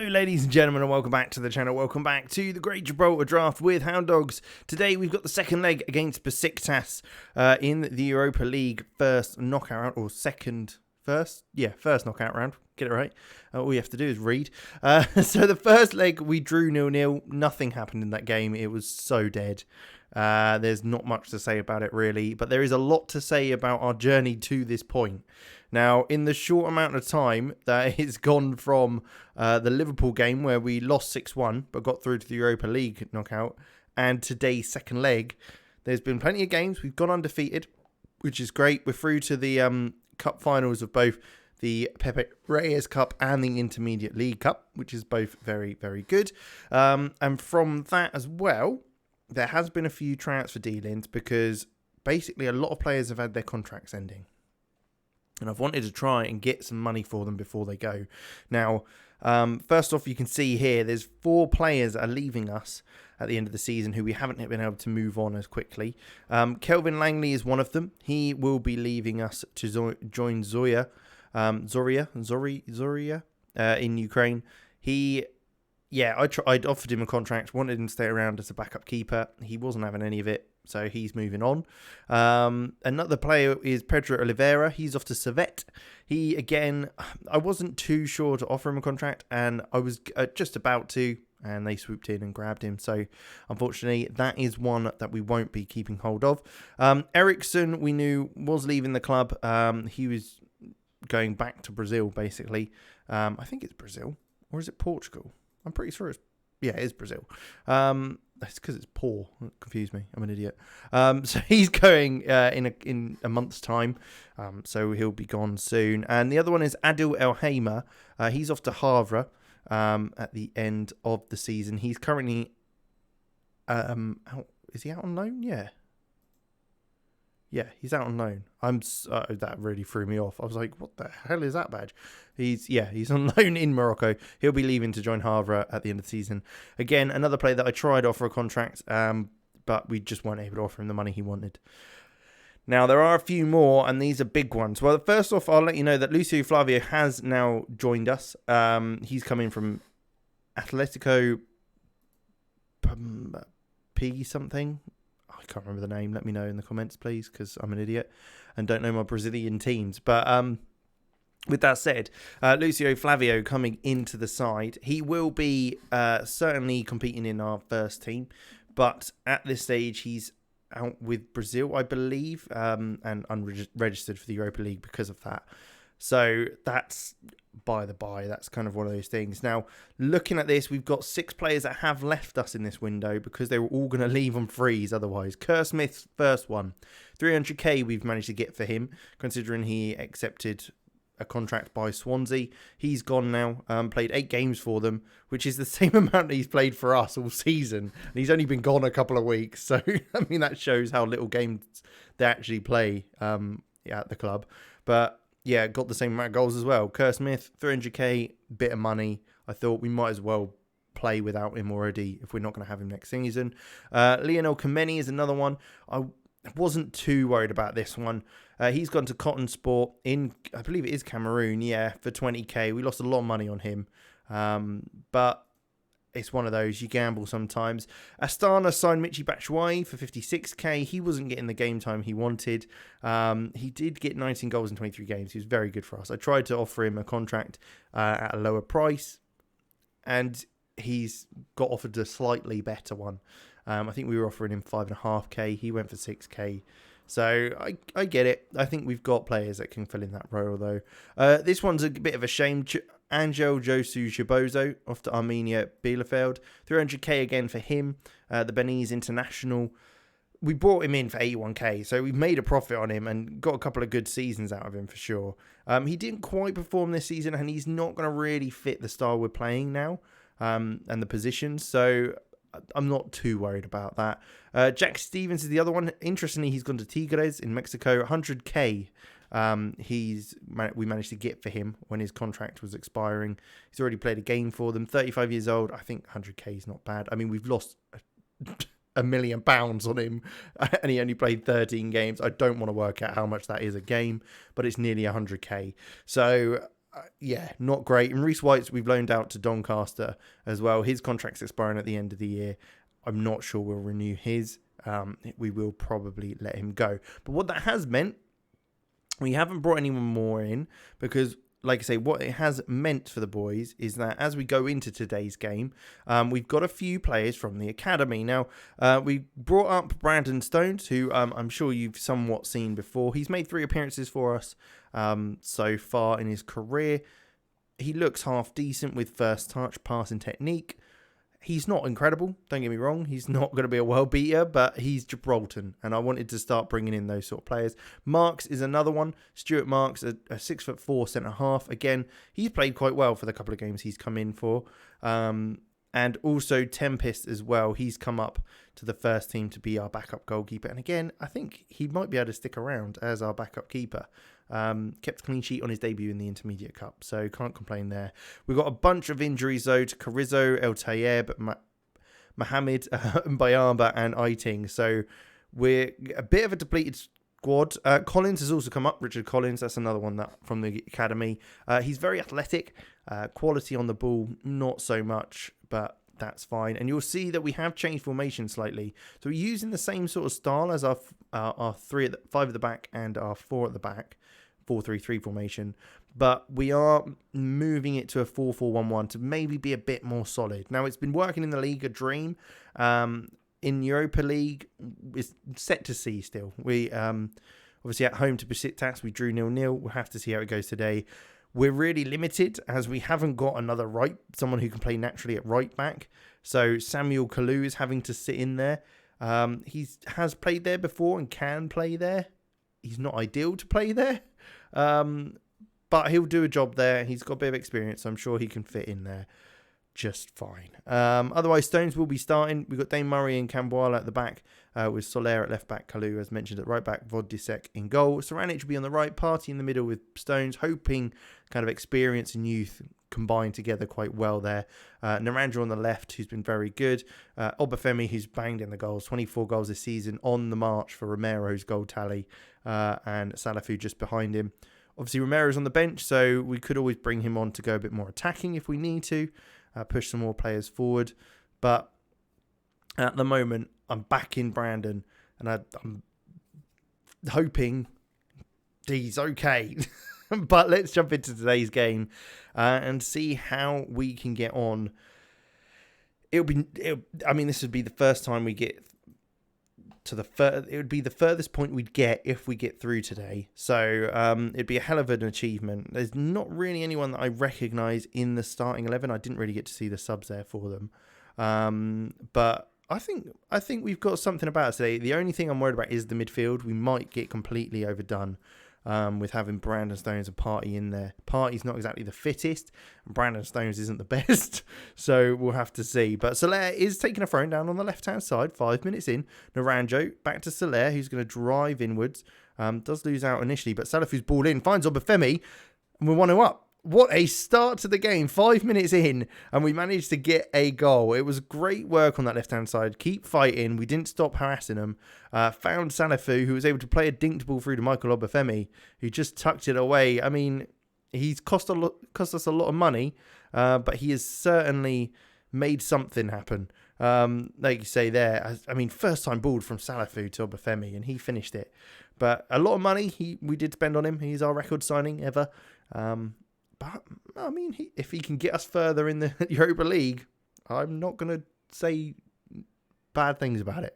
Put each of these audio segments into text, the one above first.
Hello ladies and gentlemen, and welcome back to the channel. Welcome back to the Great Gibraltar Draft with Hound Dogs. Today we've got the second leg against Besiktas in the Europa League first knockout round, or first knockout round. Get it right. All you have to do is read. So the first leg we drew 0-0. Nothing happened in that game. It was so dead. There's not much to say about it really, but there is a lot to say about our journey to this point. Now, in the short amount of time that it's gone from the Liverpool game where we lost 6-1 but got through to the Europa League knockout, and today's second leg, there's been plenty of games. We've gone undefeated, which is great. We're through to the cup finals of both the Pepe Reyes Cup and the Intermediate League Cup, which is both very, very good. And from that as well, there has been a few transfer dealings because basically a lot of players have had their contracts ending. And I've wanted to try and get some money for them before they go. Now, first off, you can see here, there's 4 players that are leaving us at the end of the season who we haven't been able to move on as quickly. Kelvin Langley is one of them. He will be leaving us to join Zoria in Ukraine. I'd offered him a contract, wanted him to stay around as a backup keeper. He wasn't having any of it, so he's moving on. Another player is Pedro Oliveira. He's off to Servette. He, again, I wasn't too sure to offer him a contract, and I was just about to, and they swooped in and grabbed him. So, unfortunately, that is one that we won't be keeping hold of. Eriksson, we knew, was leaving the club. He was going back to Brazil, basically. I think it's Brazil, or is it Portugal? I'm pretty sure it is Brazil. That's because it's poor. Confused me. I'm an idiot. So he's going in a month's time. So he'll be gone soon. And the other one is Adil El Haima. He's off to Havre at the end of the season. He's currently out. Is he out on loan? Yeah, he's out on loan. That really threw me off. I was like, what the hell is that badge? He's on loan in Morocco. He'll be leaving to join Havre at the end of the season. Again, another player that I tried to offer a contract, but we just weren't able to offer him the money he wanted. Now, there are a few more, and these are big ones. Well, first off, I'll let you know that Lucio Flavio has now joined us. He's coming from Atletico P something. I can't remember the name. Let me know in the comments, please, because I'm an idiot and don't know my Brazilian teams. But with that said, Lucio Flavio coming into the side. He will be certainly competing in our first team. But at this stage, he's out with Brazil, I believe, and unregistered for the Europa League because of that. So that's by the by. That's kind of one of those things. Now, looking at this, we've got 6 players that have left us in this window because they were all going to leave on freeze otherwise. Kerr Smith's first one. 300k we've managed to get for him, considering he accepted a contract by Swansea. He's gone now, played 8 games for them, which is the same amount he's played for us all season. And he's only been gone a couple of weeks. So, I mean, that shows how little games they actually play at the club. But yeah, got the same amount of goals as well. Kerr Smith, 300k, bit of money. I thought we might as well play without him already if we're not going to have him next season. Lionel Kameni is another one. I wasn't too worried about this one. He's gone to Cotton Sport in, I believe it is Cameroon, for 20k. We lost a lot of money on him. But it's one of those, you gamble sometimes. Astana signed Michy Batshuayi for 56k. He wasn't getting the game time he wanted. He did get 19 goals in 23 games. He was very good for us. I tried to offer him a contract at a lower price, and he's got offered a slightly better one. I think we were offering him 5.5k. He went for 6k. So I get it. I think we've got players that can fill in that role, though. This one's a bit of a shame. Angel Josu Shibozo off to Armenia Bielefeld. 300k again for him. The Beninese international. We brought him in for 81k, so we've made a profit on him and got a couple of good seasons out of him for sure. He didn't quite perform this season, and he's not going to really fit the style we're playing now and the positions. So I'm not too worried about that. Jack Stevens is the other one. Interestingly, he's gone to Tigres in Mexico. 100k we managed to get for him when his contract was expiring. He's already played a game for them. 35 years old. I think 100k is not bad. I mean, we've lost £1 million on him and he only played 13 games. I don't want to work out how much that is a game, but it's nearly 100k. So Yeah, not great. And Reece White's we've loaned out to Doncaster as well. His contract's expiring at the end of the year. I'm not sure we'll renew his. We will probably let him go. But what that has meant, we haven't brought anyone more in because, like I say, what it has meant for the boys is that as we go into today's game, we've got a few players from the academy. Now, we brought up Brandon Stones, who I'm sure you've somewhat seen before. He's made 3 appearances for us so far in his career. He looks half decent with first touch, passing technique. He's not incredible, don't get me wrong. He's not going to be a world beater, but he's Gibraltar, and I wanted to start bringing in those sort of players. Marks is another one. Stuart Marks, a 6'4" centre-half. Again, he's played quite well for the couple of games he's come in for. And also Tempest as well. He's come up to the first team to be our backup goalkeeper. And again, I think he might be able to stick around as our backup keeper. Kept a clean sheet on his debut in the Intermediate Cup, so can't complain there. We've got a bunch of injuries though to Carrizo, El Tayeb, Mohamed, Bayamba and Eiting. So we're a bit of a depleted squad. Collins has also come up, Richard Collins. That's another one that from the academy. He's very athletic, quality on the ball, not so much, but that's fine. And you'll see that we have changed formation slightly. So we're using the same sort of style as our 5 at the back and our 4 at the back. 4-3-3 formation, but we are moving it to a 4-4-1-1 to maybe be a bit more solid. Now, it's been working in the league, a dream. In Europa League, it's set to see still. We obviously at home to Besiktas, we drew 0-0. We'll have to see how it goes today. We're really limited as we haven't got another someone who can play naturally at right back. So Samuel Kalu is having to sit in there. He has played there before and can play there. He's not ideal to play there. But he'll do a job there. He's got a bit of experience, so I'm sure he can fit in there just fine. Otherwise, Stones will be starting. We've got Dane Murray and Camboala at the back, with Soler at left back, Kalu, as mentioned, at right back, Vodisek in goal. Saranic will be on the right, Party in the middle with Stones, hoping kind of experience and youth combined together quite well there. Naranja on the left, who's been very good. Obafemi, who's banged in the goals, 24 goals this season, on the march for Romero's goal tally, and Salafu just behind him. Obviously, Romero's on the bench, so we could always bring him on to go a bit more attacking if we need to, push some more players forward. But at the moment, I'm back in Brandon, and I'm hoping he's okay. But let's jump into today's game and see how we can get on. This would be the first time we get to it would be the furthest point we'd get if we get through today. So it'd be a hell of an achievement. There's not really anyone that I recognise in the starting 11. I didn't really get to see the subs there for them. But I think we've got something about us today. The only thing I'm worried about is the midfield. We might get completely overdone with having Brandon Stones and Party in there. Party's not exactly the fittest, and Brandon Stones isn't the best, so we'll have to see. But Soler is taking a throw down on the left-hand side, 5 minutes in. Naranjo, back to Soler, who's going to drive inwards. Does lose out initially, but Salafu's ball in, finds Obafemi, and we're 1-0 up. What a start to the game, 5 minutes in, and we managed to get a goal. It was great work on that left-hand side. Keep fighting. We didn't stop harassing them. Found Salafu, who was able to play a dinked ball through to Michael Obafemi, who just tucked it away. I mean, he's cost us a lot of money, but he has certainly made something happen. Like you say there, I mean, first time balled from Salafu to Obafemi, and he finished it. But a lot of money we did spend on him. He's our record signing ever. But, I mean, if he can get us further in the Europa League, I'm not going to say bad things about it.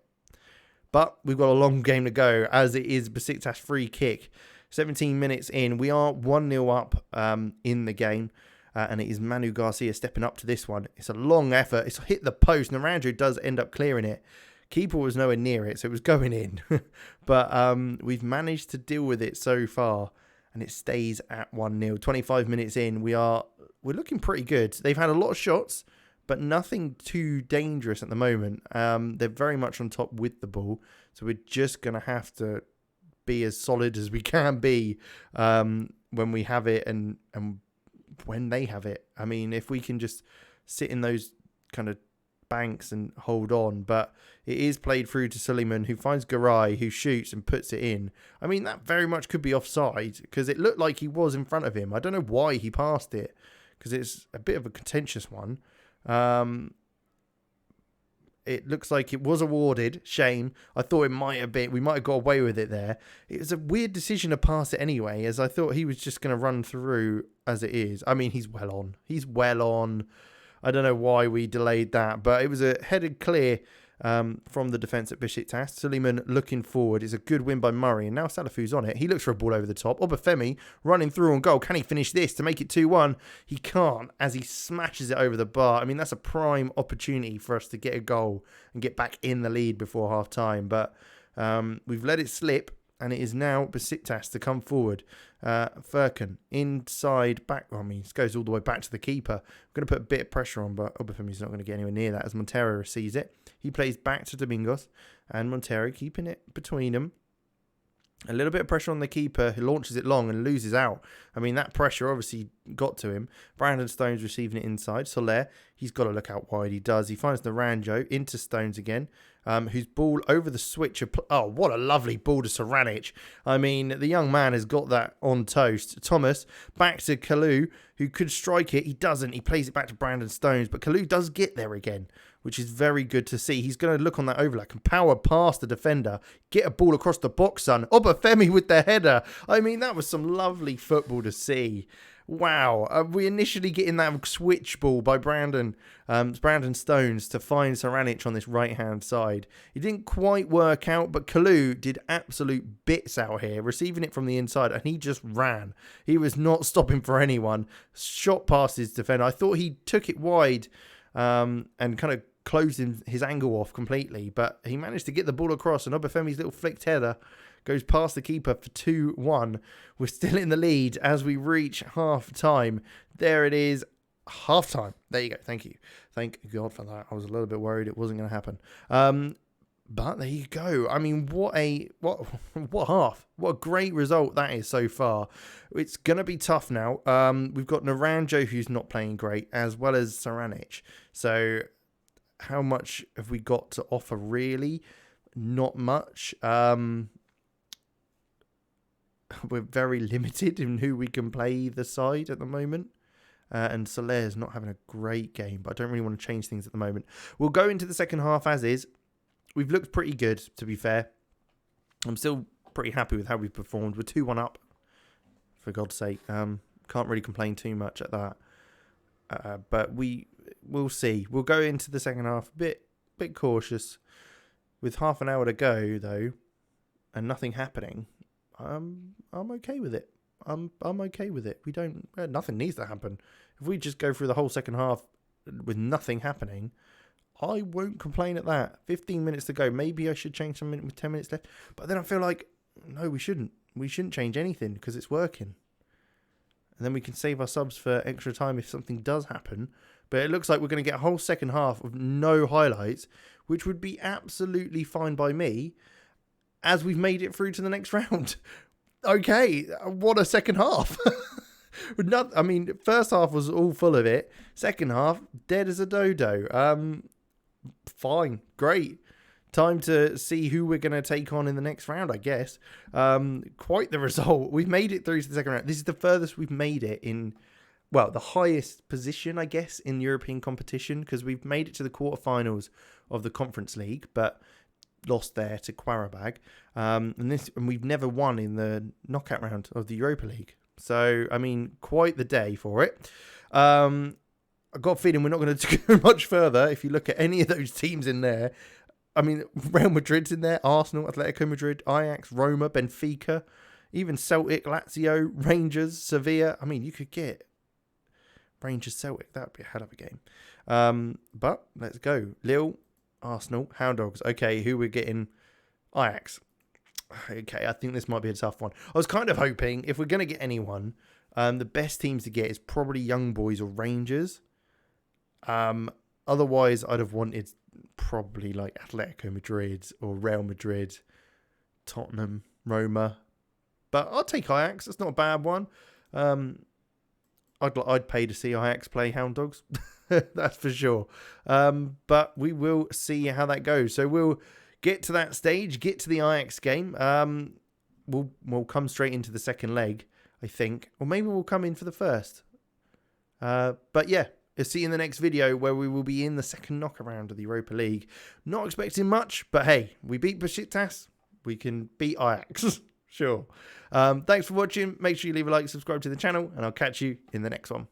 But we've got a long game to go, as it is Besiktas free kick. 17 minutes in, we are 1-0 up in the game. And it is Manu Garcia stepping up to this one. It's a long effort. It's hit the post. Narandro does end up clearing it. Keeper was nowhere near it, so it was going in. But we've managed to deal with it so far. And it stays at 1-0. 25 minutes in, we're looking pretty good. They've had a lot of shots, but nothing too dangerous at the moment. They're very much on top with the ball, so we're just going to have to be as solid as we can be when we have it and when they have it. I mean, if we can just sit in those kind of banks and hold on, but it is played through to Suleiman, who finds Garay, who shoots and puts it in. I mean, that very much could be offside because it looked like he was in front of him. I don't know why he passed it because it's a bit of a contentious one. It looks like it was awarded. Shame. I thought it might have been. We might have got away with it there. It was a weird decision to pass it anyway, as I thought he was just going to run through as it is. I mean, he's well on. I don't know why we delayed that, but it was a headed clear from the defence at Besiktas. Suleiman looking forward. It's a good win by Murray, and now Salafu's on it. He looks for a ball over the top. Obafemi running through on goal. Can he finish this to make it 2-1? He can't, as he smashes it over the bar. I mean, that's a prime opportunity for us to get a goal and get back in the lead before half-time, but we've let it slip, and it is now Besiktas to come forward. Furkan inside back. I mean, this goes all the way back to the keeper. I'm going to put a bit of pressure on, but Obafemi's not going to get anywhere near that as Montero sees it. He plays back to Domingos, and Montero keeping it between them. A little bit of pressure on the keeper, who launches it long and loses out. I mean, that pressure obviously got to him. Brandon Stones receiving it inside. Soler, he's got to look out wide. He does. He finds Naranjo into Stones again, whose ball over the switch. Oh, what a lovely ball to Saranic. I mean, the young man has got that on toast. Thomas, back to Kalou, who could strike it. He doesn't. He plays it back to Brandon Stones, but Kalou does get there again, which is very good to see. He's going to look on that overlap and power past the defender, get a ball across the box, son. Obafemi with the header. I mean, that was some lovely football to see. Wow. We initially getting that switch ball by Brandon Stones to find Saranic on this right-hand side. It didn't quite work out, but Kalou did absolute bits out here, receiving it from the inside, and he just ran. He was not stopping for anyone. Shot past his defender. I thought he took it wide and kind of closed his angle off completely, but he managed to get the ball across, and Obafemi's little flicked header goes past the keeper for 2-1. We're still in the lead as we reach half-time. There it is, half-time. There you go. Thank you. Thank God for that. I was a little bit worried it wasn't going to happen. But there you go. I mean, what half? What a great result that is so far. It's going to be tough now. We've got Naranjo, who's not playing great, as well as Saranic. So how much have we got to offer, really? Not much. We're very limited in who we can play either side at the moment. And Soler's not having a great game, but I don't really want to change things at the moment. We'll go into the second half as is. We've looked pretty good, to be fair. I'm still pretty happy with how we've performed. We're 2-1 up, for God's sake. Can't really complain too much at that. But we'll see. We'll go into the second half a bit cautious. With half an hour to go, though, and nothing happening, I'm okay with it. I'm okay with it. Nothing needs to happen. If we just go through the whole second half with nothing happening, I won't complain at that. 15 minutes to go. Maybe I should change something with 10 minutes left. But then I feel like, no, we shouldn't. We shouldn't change anything because it's working. And then we can save our subs for extra time if something does happen. But it looks like we're going to get a whole second half of no highlights, which would be absolutely fine by me, as we've made it through to the next round. Okay, what a second half. I mean, first half was all full of it. Second half, dead as a dodo. Fine, great. Time to see who we're going to take on in the next round, I guess. Quite the result. We've made it through to the second round. This is the furthest we've made it in, well, the highest position, I guess, in European competition, because we've made it to the quarterfinals of the Conference League, but lost there to Qarabag. And we've never won in the knockout round of the Europa League. So, I mean, quite the day for it. I've got a feeling we're not going to go much further if you look at any of those teams in there. I mean, Real Madrid's in there, Arsenal, Atletico Madrid, Ajax, Roma, Benfica, even Celtic, Lazio, Rangers, Sevilla. I mean, you could get Rangers Celtic. That would be a hell of a game. But let's go. Lille, Arsenal, Hound Dogs. Okay, who we're getting? Ajax. Okay, I think this might be a tough one. I was kind of hoping if we're going to get anyone, the best teams to get is probably Young Boys or Rangers. Otherwise, I'd have wanted probably like Atletico Madrid or Real Madrid, Tottenham, Roma. But I'll take Ajax. That's not a bad one. I'd pay to see Ajax play Hound Dogs. That's for sure. But we will see how that goes. So we'll get to that stage, get to the Ajax game. We'll come straight into the second leg, I think. Or maybe we'll come in for the first. But yeah, you'll see in the next video where we will be in the second knockaround of the Europa League. Not expecting much, but hey, we beat Besiktas. We can beat Ajax. Sure. Thanks for watching. Make sure you leave a like, subscribe to the channel, and I'll catch you in the next one.